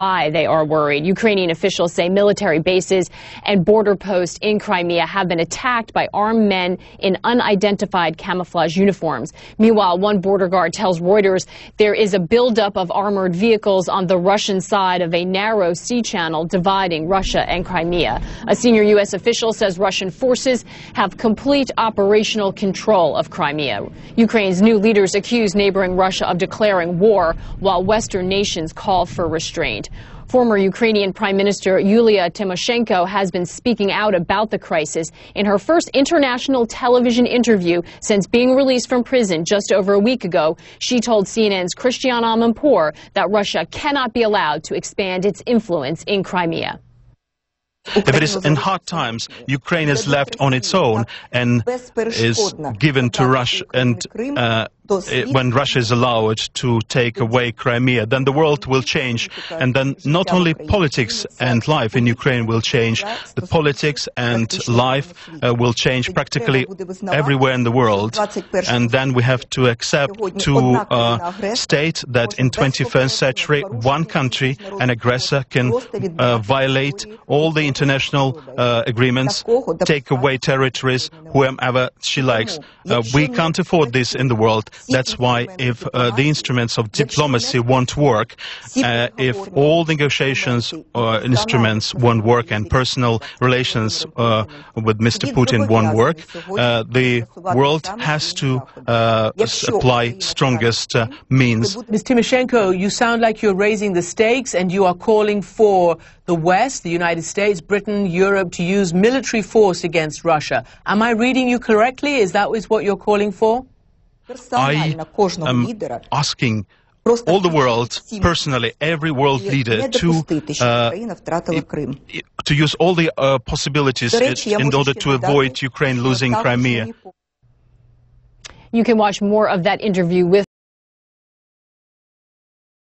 Why they are worried. Ukrainian officials say military bases and border posts in Crimea have been attacked by armed men in unidentified camouflage uniforms. Meanwhile, one border guard tells Reuters there is a buildup of armored vehicles on the Russian side of a narrow sea channel dividing Russia and Crimea. A senior U.S. official says Russian forces have complete operational control of Crimea. Ukraine's new leaders accuse neighboring Russia of declaring war, while Western nations call for restraint. Former Ukrainian Prime Minister Yulia Timoshenko has been speaking out about the crisis. In her first international television interview since being released from prison just over a week ago, she told CNN's Kристиан Аманпур that Russia cannot be allowed to expand its influence in Crimea. If it is in hard times, Ukraine is left on its own and is given to Russia, and when Russia is allowed to take away Crimea, then the world will change, and then not only politics and life in Ukraine will change, the politics and life will change practically everywhere in the world, and then we have to accept to state that in 21st century one country, an aggressor, can violate all the international agreements, take away territories, whomever she likes. We can't afford this in the world. That's why if the instruments of diplomacy won't work, if all negotiations instruments won't work and personal relations with Mr. Putin won't work, the world has to apply strongest means. Ms. Tymoshenko, you sound like you're raising the stakes and you are calling for the West, the United States, Britain, Europe, to use military force against Russia. Am I reading you correctly? Is that what you're calling for? I am asking all the world, personally, every world leader, to use all the possibilities in order to avoid Ukraine losing Crimea. You can watch more of that interview with